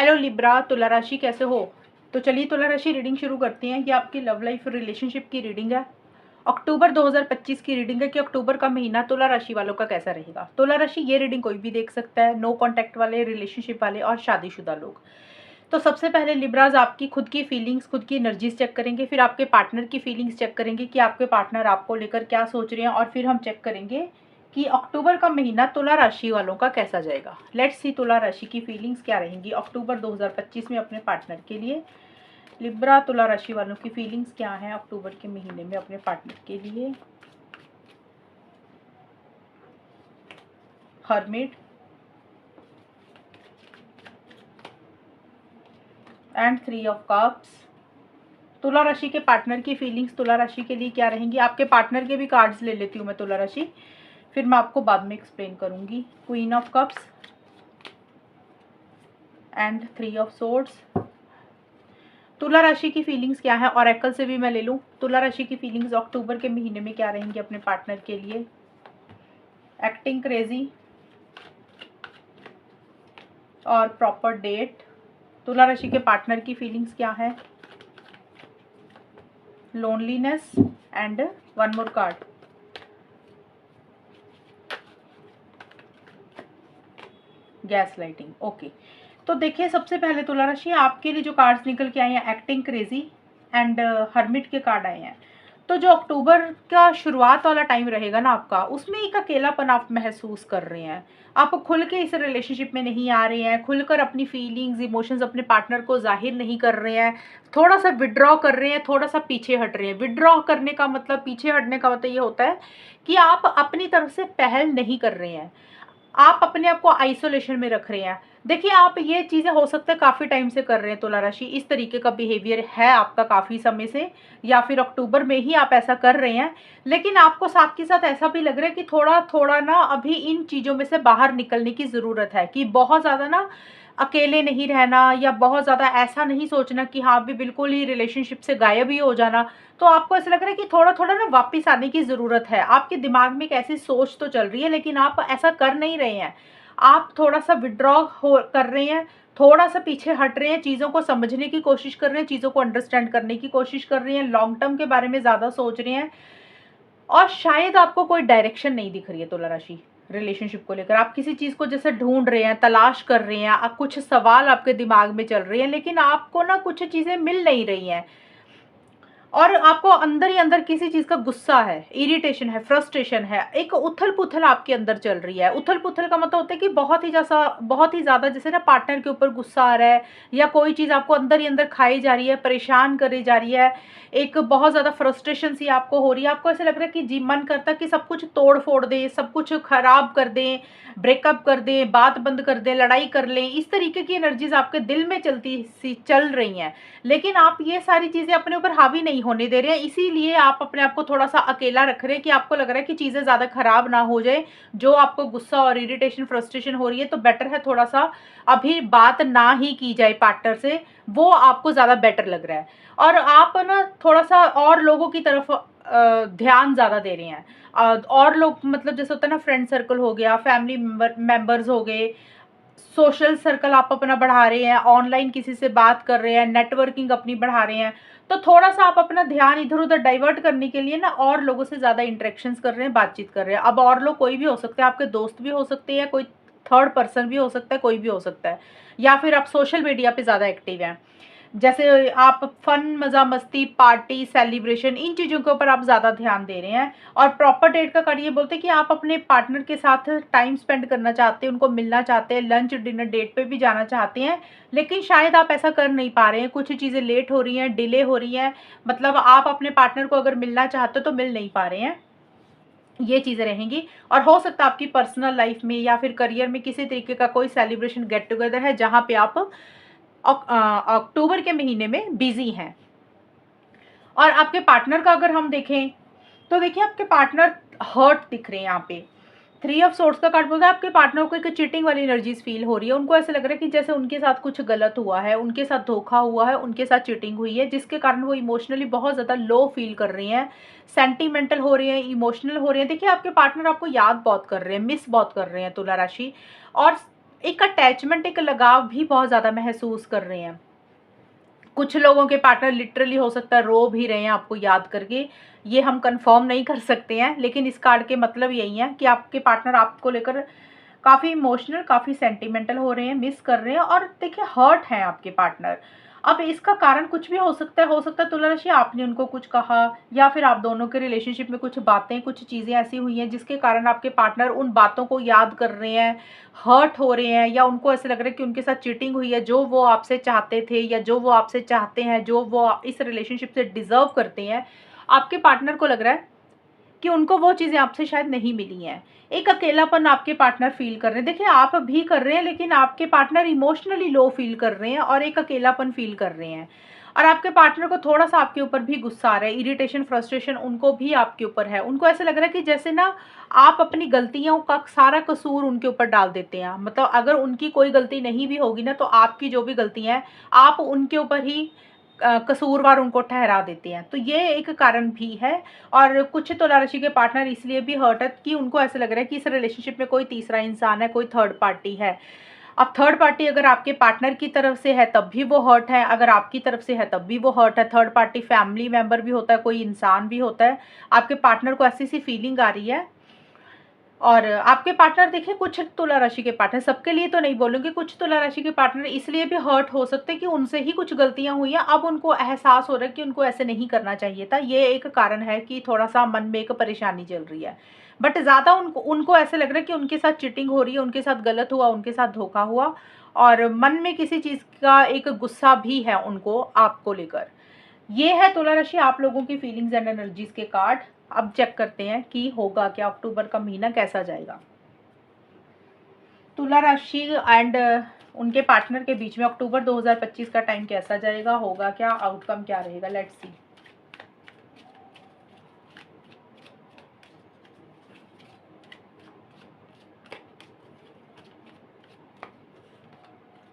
Hello Libra, तुला राशि कैसे हो? तो चलिए तुला राशि रीडिंग शुरू करते हैं। ये आपकी लव लाइफ रिलेशनशिप की रीडिंग है। अक्टूबर 2025 की रीडिंग है कि अक्टूबर का महीना तुला राशि वालों का कैसा रहेगा। तुला राशि ये रीडिंग कोई भी देख सकता है, नो कॉन्टैक्ट वाले, रिलेशनशिप वाले और शादीशुदा लोग। तो सबसे पहले लिब्राज आपकी खुद की फीलिंग्स, खुद की एनर्जीज चेक करेंगे, फिर आपके पार्टनर की फीलिंग्स चेक करेंगे कि आपके पार्टनर आपको लेकर क्या सोच रहे हैं, और फिर हम चेक करेंगे कि अक्टूबर का महीना तुला राशि वालों का कैसा जाएगा। लेट्स सी तुला राशि की फीलिंग्स क्या रहेंगी अक्टूबर 2025 में अपने पार्टनर के लिए। लिब्रा, तुला राशि वालों की फीलिंग्स क्या है अक्टूबर के महीने में अपने पार्टनर के लिए। Hermit and 3 of cups. तुला राशि के पार्टनर की फीलिंग्स तुला राशि के लिए क्या रहेंगी। आपके पार्टनर के भी कार्ड्स ले लेती हूँ मैं तुला राशि, फिर मैं आपको बाद में एक्सप्लेन करूंगी। Queen of cups and 3 of swords. तुला राशि की फीलिंग्स क्या है, ऑरेकल से भी मैं ले लूं। तुला राशि की फीलिंग्स अक्टूबर के महीने में क्या रहेंगी अपने पार्टनर के लिए। एक्टिंग क्रेजी और प्रॉपर डेट। तुला राशि के पार्टनर की फीलिंग्स क्या है। Loneliness and one more card. Gas lighting. Okay, तो देखिए सबसे पहले तुला राशि आपके लिए जो कार्ड्स निकल के आए हैं, एक्टिंग क्रेजी एंड हर्मिट के कार्ड आए हैं। तो जो अक्टूबर का शुरुआत वाला टाइम रहेगा ना आपका, उसमें एक अकेलापन आप महसूस कर रहे हैं। आप खुल के इस रिलेशनशिप में नहीं आ रहे हैं, खुलकर अपनी फीलिंग्स, इमोशंस अपने पार्टनर को जाहिर नहीं कर रहे हैं। थोड़ा सा विड्रॉ कर रहे हैं, थोड़ा सा पीछे हट रहे हैं। विड्रॉ करने का मतलब, पीछे हटने का मतलब ये होता है कि आप अपनी तरफ से पहल नहीं कर रहे हैं, आप अपने आप को आइसोलेशन में रख रहे हैं। देखिए आप ये चीज़ें हो सकता है काफ़ी टाइम से कर रहे हैं तुला राशि, इस तरीके का बिहेवियर है आपका काफ़ी समय से, या फिर अक्टूबर में ही आप ऐसा कर रहे हैं। लेकिन आपको साथ के साथ ऐसा भी लग रहा है कि थोड़ा थोड़ा ना अभी इन चीज़ों में से बाहर निकलने की ज़रूरत है, कि बहुत ज़्यादा ना अकेले नहीं रहना, या बहुत ज़्यादा ऐसा नहीं सोचना कि हाँ भी बिल्कुल ही रिलेशनशिप से गायब ही हो जाना। तो आपको ऐसा लग रहा है कि थोड़ा थोड़ा ना वापस आने की ज़रूरत है। आपके दिमाग में एक ऐसी सोच तो चल रही है, लेकिन आप ऐसा कर नहीं रहे हैं। आप थोड़ा सा विड्रॉ हो कर रहे हैं, थोड़ा सा पीछे हट रहे हैं, चीज़ों को समझने की कोशिश कर रहे हैं, चीज़ों को अंडरस्टैंड करने की कोशिश कर रहे हैं, लॉन्ग टर्म के बारे में ज़्यादा सोच रहे हैं। और शायद आपको कोई डायरेक्शन नहीं दिख रही है तुला राशि रिलेशनशिप को लेकर। आप किसी चीज़ को जैसे ढूंढ रहे हैं, तलाश कर रहे हैं, आप कुछ सवाल आपके दिमाग में चल रहे हैं, लेकिन आपको ना कुछ चीज़ें मिल नहीं रही हैं। और आपको अंदर ही अंदर किसी चीज़ का गुस्सा है, इरिटेशन है, फ्रस्ट्रेशन है, एक उथल पुथल आपके अंदर चल रही है। उथल पुथल का मतलब होता है कि बहुत ही ज़्यादा जैसे ना पार्टनर के ऊपर गुस्सा आ रहा है, या कोई चीज़ आपको अंदर ही अंदर खाई जा रही है, परेशान करी जा रही है। एक बहुत ज़्यादा फ्रस्ट्रेशन सी आपको हो रही है। आपको ऐसा लग रहा है कि जी मन करता है कि सब कुछ तोड़ फोड़ दें, सब कुछ खराब कर दें, ब्रेकअप कर दें, बात बंद कर दें, लड़ाई कर लें। इस तरीके की एनर्जीज आपके दिल में चल रही हैं। लेकिन आप ये सारी चीज़ें अपने ऊपर हावी नहीं होने दे रहे हैं, इसीलिए आप अपने आप को थोड़ा सा अकेला रख रहे हैं, कि आपको लग रहा है कि चीज़ें ज़्यादा खराब ना हो जाए। जो आपको गुस्सा और इरिटेशन, फ्रस्ट्रेशन हो रही है, तो बेटर है थोड़ा सा अभी बात ना ही की जाए पार्टनर से, वो आपको ज़्यादा बेटर लग रहा है। और आप ना थोड़ा सा और लोगों की तरफ ध्यान ज़्यादा दे रहे हैं। और लोग मतलब जैसे होता है ना, फ्रेंड सर्कल हो गया, फैमिली मेंबर्स हो गए, सोशल सर्कल आप अपना बढ़ा रहे हैं, ऑनलाइन किसी से बात कर रहे हैं, नेटवर्किंग अपनी बढ़ा रहे हैं। तो थोड़ा सा आप अपना ध्यान इधर उधर डाइवर्ट करने के लिए ना और लोगों से ज़्यादा इंटरेक्शंस कर रहे हैं, बातचीत कर रहे हैं। अब और लोग कोई भी हो सकते हैं, आपके दोस्त भी हो सकते हैं, कोई थर्ड पर्सन भी हो सकता है, कोई भी हो सकता है। या फिर आप सोशल मीडिया पे ज़्यादा एक्टिव हैं, जैसे आप फन, मज़ा मस्ती, पार्टी, सेलिब्रेशन, इन चीज़ों के ऊपर आप ज़्यादा ध्यान दे रहे हैं। और प्रॉपर डेट का कार्ड ये बोलते हैं कि आप अपने पार्टनर के साथ टाइम स्पेंड करना चाहते हैं, उनको मिलना चाहते हैं, लंच डिनर डेट पे भी जाना चाहते हैं, लेकिन शायद आप ऐसा कर नहीं पा रहे हैं। कुछ चीज़ें लेट हो रही हैं, डिले हो रही हैं, मतलब आप अपने पार्टनर को अगर मिलना चाहते हो तो मिल नहीं पा रहे हैं। ये चीज़ें रहेंगी। और हो सकता है आपकी पर्सनल लाइफ में या फिर करियर में किसी तरीके का कोई सेलिब्रेशन, गेट टुगेदर है, जहाँ पे आप अक्टूबर के महीने में बिजी हैं। और आपके पार्टनर का अगर हम देखें, तो देखिए आपके पार्टनर हर्ट दिख रहे हैं यहाँ पे। 3 ऑफ सोर्ड्स का कार्ड बोलता है आपके पार्टनर को एक चीटिंग वाली एनर्जीज फील हो रही है। उनको ऐसा लग रहा है कि जैसे उनके साथ कुछ गलत हुआ है, उनके साथ धोखा हुआ है, उनके साथ चीटिंग हुई है, जिसके कारण वो इमोशनली बहुत ज़्यादा लो फील कर रही हैं, सेंटिमेंटल हो रही हैं, इमोशनल हो रही हैं। देखिए आपके पार्टनर आपको याद बहुत कर रहे हैं, मिस बहुत कर रहे हैं तुला राशि। और एक अटैचमेंट, एक लगाव भी बहुत ज़्यादा महसूस कर रहे हैं। कुछ लोगों के पार्टनर लिटरली हो सकता है रो भी रहे हैं आपको याद करके, ये हम कंफर्म नहीं कर सकते हैं, लेकिन इस कार्ड के मतलब यही है कि आपके पार्टनर आपको लेकर काफ़ी इमोशनल, काफ़ी सेंटिमेंटल हो रहे हैं, मिस कर रहे हैं और देखिए हर्ट हैं आपके पार्टनर। अब इसका कारण कुछ भी हो सकता है तुला राशि आपने उनको कुछ कहा, या फिर आप दोनों के रिलेशनशिप में कुछ बातें, कुछ चीज़ें ऐसी हुई हैं जिसके कारण आपके पार्टनर उन बातों को याद कर रहे हैं, हर्ट हो रहे हैं, या उनको ऐसा लग रहा है कि उनके साथ चीटिंग हुई है, जो वो आपसे चाहते थे या जो वो आपसे चाहते हैं, जो वो इस रिलेशनशिप से डिज़र्व करते हैं, आपके पार्टनर को लग रहा है कि उनको वो चीज़ें आपसे शायद नहीं मिली हैं। एक अकेलापन आपके पार्टनर फ़ील कर रहे हैं। देखिए आप भी कर रहे हैं, लेकिन आपके पार्टनर इमोशनली लो फ़ील कर रहे हैं और एक अकेलापन फ़ील कर रहे हैं। और आपके पार्टनर को थोड़ा-सा आपके ऊपर भी गुस्सा आ रहा है, इरिटेशन, फ्रस्ट्रेशन उनको भी आपके ऊपर है। उनको ऐसा लग रहा है कि जैसे ना आप अपनी गलतियों का सारा कसूर उनके ऊपर डाल देते हैं। मतलब अगर उनकी कोई गलती नहीं भी होगी ना, तो आपकी जो भी गलतियाँ हैं, आप उनके ऊपर ही कसूरवार उनको ठहरा देते हैं। तो ये एक कारण भी है। और कुछ तुला राशि के पार्टनर इसलिए भी हर्ट है कि उनको ऐसा लग रहा है कि इस रिलेशनशिप में कोई तीसरा इंसान है, कोई थर्ड पार्टी है। अब थर्ड पार्टी अगर आपके पार्टनर की तरफ से है तब भी वो हर्ट है, अगर आपकी तरफ से है तब भी वो हर्ट है। थर्ड पार्टी फैमिली मेंबर भी होता है, कोई इंसान भी होता है। आपके पार्टनर को ऐसी सी फीलिंग आ रही है। और आपके पार्टनर देखिए, कुछ तुला राशि के पार्टनर, सबके लिए तो नहीं बोलूँगी, कुछ तुला राशि के पार्टनर इसलिए भी हर्ट हो सकते हैं कि उनसे ही कुछ गलतियाँ हुई हैं। अब उनको एहसास हो रहा है कि उनको ऐसे नहीं करना चाहिए था। ये एक कारण है कि थोड़ा-सा मन में एक परेशानी चल रही है। बट ज़्यादा उनको उनको ऐसा लग रहा है कि उनके साथ चीटिंग हो रही है, उनके साथ गलत हुआ, उनके साथ धोखा हुआ और मन में किसी चीज़ का एक गुस्सा भी है उनको आपको लेकर। ये है तुला राशि आप लोगों की फीलिंग्स एंड एनर्जीज के कार्ड। अब चेक करते हैं कि होगा क्या, अक्टूबर का महीना कैसा जाएगा तुला राशि एंड उनके पार्टनर के बीच में। अक्टूबर 2025 का टाइम कैसा जाएगा, होगा क्या, आउटकम क्या रहेगा, let's see.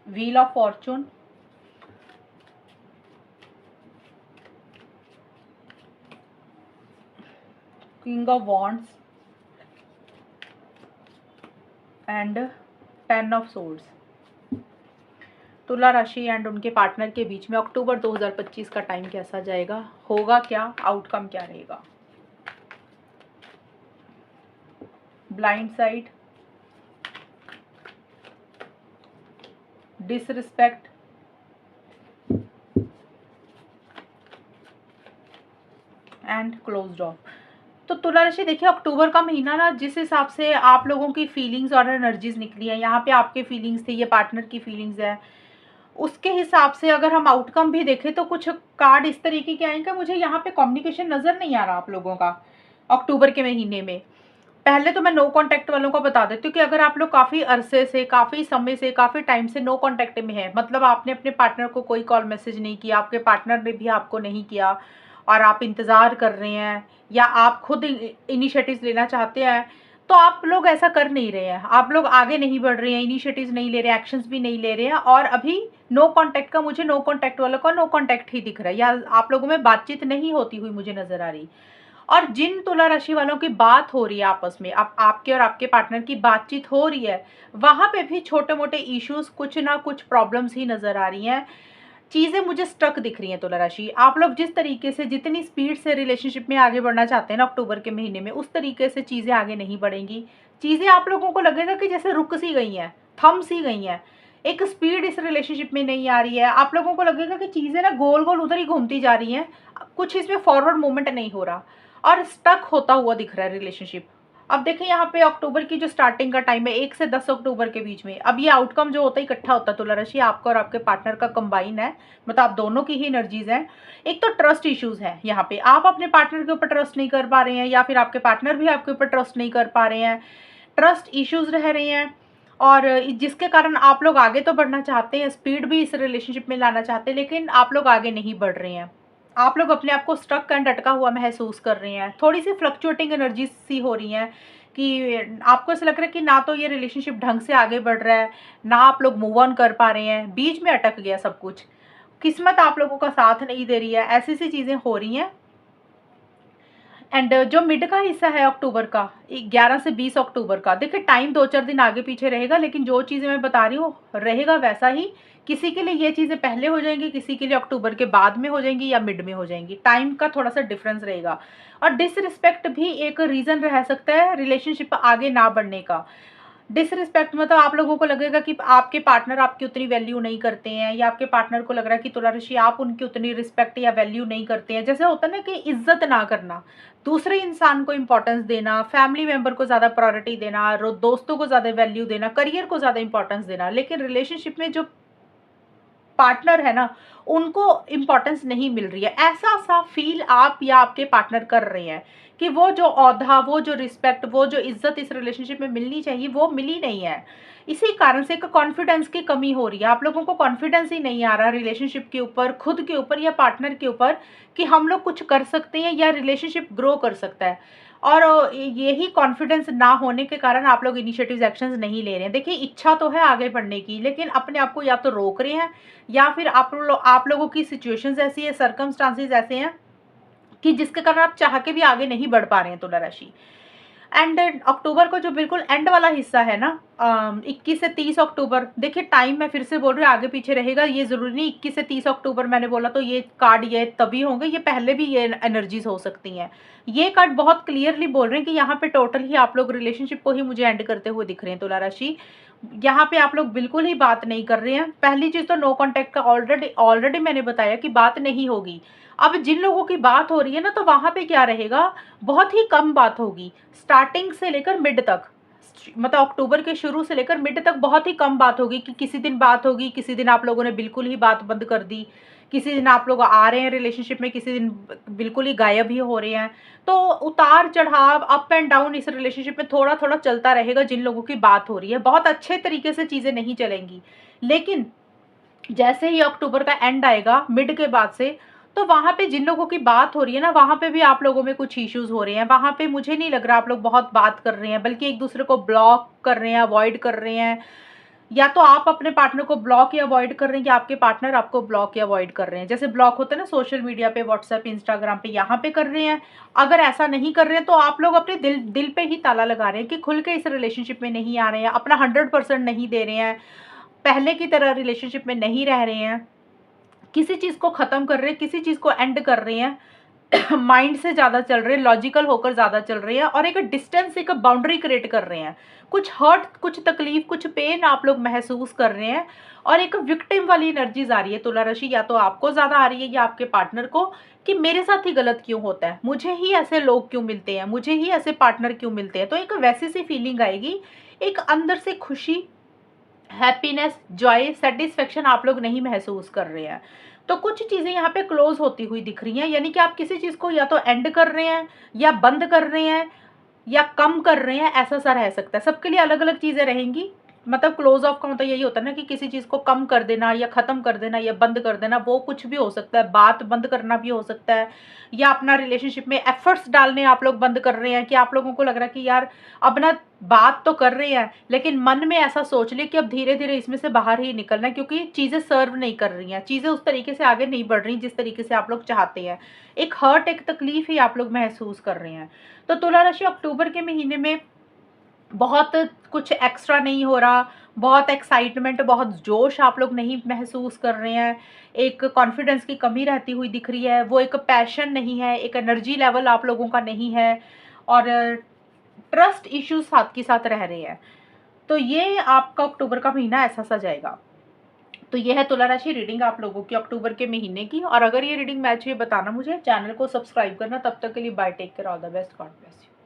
Wheel of Fortune, king of wands and 10 of swords. तुला राशि एंड उनके पार्टनर के बीच में अक्टूबर 2025 का टाइम कैसा जाएगा, होगा क्या, आउटकम क्या रहेगा। Blind side, disrespect, and closed of. तो तुला राशि देखिए, अक्टूबर का महीना ना जिस हिसाब से आप लोगों की फीलिंग्स और एनर्जीज निकली है, यहाँ पे आपके फीलिंग्स थे, ये पार्टनर की फीलिंग्स है, उसके हिसाब से अगर हम आउटकम भी देखें तो कुछ कार्ड इस तरीके के आएंगे। मुझे यहाँ पे कम्युनिकेशन नज़र नहीं आ रहा आप लोगों का अक्टूबर के महीने में। पहले तो मैं नो कांटेक्ट वालों को बता देती हूँ कि अगर आप लोग काफ़ी अरसे से, काफ़ी समय से, काफ़ी टाइम से नो कांटेक्ट में है, मतलब आपने अपने पार्टनर को कोई कॉल मैसेज नहीं किया, आपके पार्टनर ने भी आपको नहीं किया और आप इंतज़ार कर रहे हैं, या आप खुद इनिशिएटिव्स लेना चाहते हैं, तो आप लोग ऐसा कर नहीं रहे हैं, आप लोग आगे नहीं बढ़ रहे हैं, इनिशिएटिव्स नहीं ले रहे हैं, एक्शंस भी नहीं ले रहे हैं, और अभी नो कांटेक्ट का, मुझे नो कांटेक्ट वालों का नो कांटेक्ट ही दिख रहा है, या आप लोगों में बातचीत नहीं होती हुई मुझे नज़र आ रही। और जिन तुला राशि वालों की बात हो रही है आपस में, अब आपके और आपके पार्टनर की बातचीत हो रही है, वहाँ पे भी छोटे मोटे इश्यूज, कुछ ना कुछ प्रॉब्लम्स ही नज़र आ रही हैं। चीज़ें मुझे स्टक दिख रही हैं तुला राशि। आप लोग जिस तरीके से, जितनी स्पीड से रिलेशनशिप में आगे बढ़ना चाहते हैं ना अक्टूबर के महीने में, उस तरीके से चीज़ें आगे नहीं बढ़ेंगी। चीज़ें आप लोगों को लगेगा कि जैसे रुक सी गई हैं, थम सी गई हैं, एक स्पीड इस रिलेशनशिप में नहीं आ रही है। आप लोगों को लगेगा कि चीज़ें ना गोल गोल उधर ही घूमती जा रही हैं, कुछ इसमें फॉरवर्ड मूवमेंट नहीं हो रहा और स्टक होता हुआ दिख रहा है रिलेशनशिप। अब देखिए यहाँ पे अक्टूबर की जो स्टार्टिंग का टाइम है 1 से 10 अक्टूबर के बीच में, अब ये आउटकम जो होता है इकट्ठा होता है तुला राशि, आपका और आपके पार्टनर का कंबाइन है, मतलब आप दोनों की ही एनर्जीज हैं। एक तो ट्रस्ट इश्यूज हैं, यहाँ पे आप अपने पार्टनर के ऊपर ट्रस्ट नहीं कर पा रहे हैं, या फिर आपके पार्टनर भी आपके ऊपर ट्रस्ट नहीं कर पा रहे हैं, ट्रस्ट इश्यूज रह रहे हैं, और जिसके कारण आप लोग आगे तो बढ़ना चाहते हैं, स्पीड भी इस रिलेशनशिप में लाना चाहते हैं, लेकिन आप लोग आगे नहीं बढ़ रहे हैं। आप लोग अपने आप को स्टक एंड अटका हुआ महसूस कर रहे हैं, थोड़ी सी फ्लक्चुएटिंग एनर्जी सी हो रही हैं कि आपको ऐसा लग रहा है कि ना तो ये रिलेशनशिप ढंग से आगे बढ़ रहा है, ना आप लोग मूव ऑन कर पा रहे हैं, बीच में अटक गया सब कुछ, किस्मत आप लोगों का साथ नहीं दे रही है, ऐसी सी चीज़ें हो रही हैं। एंड जो मिड का हिस्सा है अक्टूबर का, 11 से 20 अक्टूबर का, देखिए टाइम 2-4 दिन आगे पीछे रहेगा, लेकिन जो चीज़ें मैं बता रही हूँ रहेगा वैसा ही। किसी के लिए ये चीज़ें पहले हो जाएंगी, किसी के लिए अक्टूबर के बाद में हो जाएंगी या मिड में हो जाएंगी, टाइम का थोड़ा सा डिफरेंस रहेगा। और डिसरिस्पेक्ट भी एक रीज़न रह सकता है रिलेशनशिप आगे ना बढ़ने का। डिसरिस्पेक्ट मतलब आप लोगों को लगेगा कि आपके पार्टनर आपकी उतनी वैल्यू नहीं करते हैं, या आपके पार्टनर को लग रहा है कि तुला ऋषि आप उनकी उतनी रिस्पेक्ट या वैल्यू नहीं करते हैं। जैसे होता है ना कि इज्जत ना करना, दूसरे इंसान को इंपॉर्टेंस देना, फैमिली मेंबर को ज़्यादा प्रायोरिटी देना, दोस्तों को ज़्यादा वैल्यू देना, करियर को ज़्यादा इंपॉर्टेंस देना, लेकिन रिलेशनशिप में जो पार्टनर है ना उनको इम्पोर्टेंस नहीं मिल रही है, ऐसा सा फील आप या आपके पार्टनर कर रहे हैं कि वो जो औधा, वो जो रिस्पेक्ट, वो जो इज्जत इस रिलेशनशिप में मिलनी चाहिए वो मिली नहीं है। इसी कारण से एक कॉन्फिडेंस की कमी हो रही है, आप लोगों को कॉन्फिडेंस ही नहीं आ रहा रिलेशनशिप के ऊपर, खुद के ऊपर या पार्टनर के ऊपर, कि हम लोग कुछ कर सकते हैं या रिलेशनशिप ग्रो कर सकता है। और यही कॉन्फिडेंस ना होने के कारण आप लोग इनिशिएटिव्स एक्शंस नहीं ले रहे हैं। देखिए इच्छा तो है आगे बढ़ने की, लेकिन अपने आप को या तो रोक रहे हैं, या फिर आप लोगों की सिचुएशंस ऐसी है, सर्कमस्टांसेस ऐसे हैं कि जिसके कारण आप चाह के भी आगे नहीं बढ़ पा रहे हैं तुला राशि। एंड अक्टूबर को जो बिल्कुल एंड वाला हिस्सा है ना, 21 से 30 अक्टूबर, देखिए टाइम मैं फिर से बोल रही हूँ आगे पीछे रहेगा, ये ज़रूरी नहीं 21 से 30 अक्टूबर मैंने बोला तो ये कार्ड ये तभी होंगे, ये पहले भी ये एनर्जीज हो सकती हैं। ये कार्ड बहुत क्लियरली बोल रहे हैं कि यहाँ पे टोटल ही आप लोग रिलेशनशिप को ही मुझे एंड करते हुए दिख रहे हैं तुला राशि। यहाँ पे आप लोग बिल्कुल ही बात नहीं कर रहे हैं। पहली चीज़ तो नो कॉन्टैक्ट का ऑलरेडी ऑलरेडी मैंने बताया कि बात नहीं होगी। अब जिन लोगों की बात हो रही है ना, तो वहाँ पे क्या रहेगा, बहुत ही कम बात होगी, स्टार्टिंग से लेकर मिड तक, मतलब अक्टूबर के शुरू से लेकर मिड तक बहुत ही कम बात होगी, कि किसी दिन बात होगी, किसी दिन आप लोगों ने बिल्कुल ही बात बंद कर दी, किसी दिन आप लोग आ रहे हैं रिलेशनशिप में, किसी दिन बिल्कुल ही गायब ही हो रहे हैं। तो उतार चढ़ाव, अप एंड डाउन इस रिलेशनशिप में थोड़ा थोड़ा चलता रहेगा। जिन लोगों की बात हो रही है बहुत अच्छे तरीके से चीज़ें नहीं चलेंगी, लेकिन जैसे ही अक्टूबर का एंड आएगा मिड के बाद से, तो वहाँ पे जिन लोगों की बात हो रही है ना, वहाँ पे भी आप लोगों में कुछ इश्यूज हो रहे हैं। वहाँ पे मुझे नहीं लग रहा आप लोग बहुत बात कर रहे हैं, बल्कि एक दूसरे को ब्लॉक कर रहे हैं, अवॉइड कर रहे हैं। या तो आप अपने पार्टनर को ब्लॉक या अवॉइड कर रहे हैं, या आपके पार्टनर आपको ब्लॉक या अवॉइड कर रहे हैं। जैसे ब्लॉक होता है ना सोशल मीडिया पे, व्हाट्सएप, इंस्टाग्राम पे, यहाँ पे कर रहे हैं। अगर ऐसा नहीं कर रहे हैं तो आप लोग अपने दिल दिल पे ही ताला लगा रहे हैं कि खुल के इस रिलेशनशिप में नहीं आ रहे हैं, अपना 100% नहीं दे रहे हैं, पहले की तरह रिलेशनशिप में नहीं रह रहे हैं, किसी चीज़ को ख़त्म कर रहे हैं, किसी चीज़ को एंड कर रहे हैं, माइंड से ज़्यादा चल रहे हैं, लॉजिकल होकर ज़्यादा चल रहे हैं, और एक डिस्टेंस, एक बाउंड्री क्रिएट कर रहे हैं। कुछ हर्ट, कुछ तकलीफ, कुछ पेन आप लोग महसूस कर रहे हैं, और एक विक्टिम वाली एनर्जीज आ रही है तुला राशि, या तो आपको ज़्यादा आ रही है या आपके पार्टनर को, कि मेरे साथ ही गलत क्यों होता है, मुझे ही ऐसे लोग क्यों मिलते हैं, मुझे ही ऐसे पार्टनर क्यों मिलते हैं। तो एक वैसी सी फीलिंग आएगी, एक अंदर से खुशी, हैप्पीनेस, जॉय, सेटिस्फेक्शन आप लोग नहीं महसूस कर रहे हैं। तो कुछ चीज़ें यहाँ पे क्लोज होती हुई दिख रही हैं, यानी कि आप किसी चीज़ को या तो एंड कर रहे हैं, या बंद कर रहे हैं, या कम कर रहे हैं, ऐसा सा रह सकता है। सबके लिए अलग अलग चीज़ें रहेंगी। मतलब क्लोज ऑफ का मतलब यही होता है ना कि किसी चीज़ को कम कर देना, या ख़त्म कर देना, या बंद कर देना, वो कुछ भी हो सकता है। बात बंद करना भी हो सकता है, या अपना रिलेशनशिप में एफर्ट्स डालने आप लोग बंद कर रहे हैं, कि आप लोगों को लग रहा है कि यार अब ना बात तो कर रहे हैं, लेकिन मन में ऐसा सोच ले कि अब धीरे धीरे इसमें से बाहर ही निकलना है, क्योंकि चीज़ें सर्व नहीं कर रही हैं, चीज़ें उस तरीके से आगे नहीं बढ़ रही जिस तरीके से आप लोग चाहते हैं। एक हर्ट, एक तकलीफ ही आप लोग महसूस कर रहे हैं। तो तुला राशि अक्टूबर के महीने में बहुत कुछ एक्स्ट्रा नहीं हो रहा, बहुत एक्साइटमेंट, बहुत जोश आप लोग नहीं महसूस कर रहे हैं, एक कॉन्फिडेंस की कमी रहती हुई दिख रही है, वो एक पैशन नहीं है, एक एनर्जी लेवल आप लोगों का नहीं है, और ट्रस्ट इश्यूज साथ के साथ रह रहे हैं। तो ये आपका अक्टूबर का महीना ऐसा सा जाएगा। तो ये है तुला राशि रीडिंग आप लोगों की अक्टूबर के महीने की। और अगर ये रीडिंग मैच हुई बताना मुझे, चैनल को सब्सक्राइब करना। तब तक के लिए bye, take care, all the best, God bless you.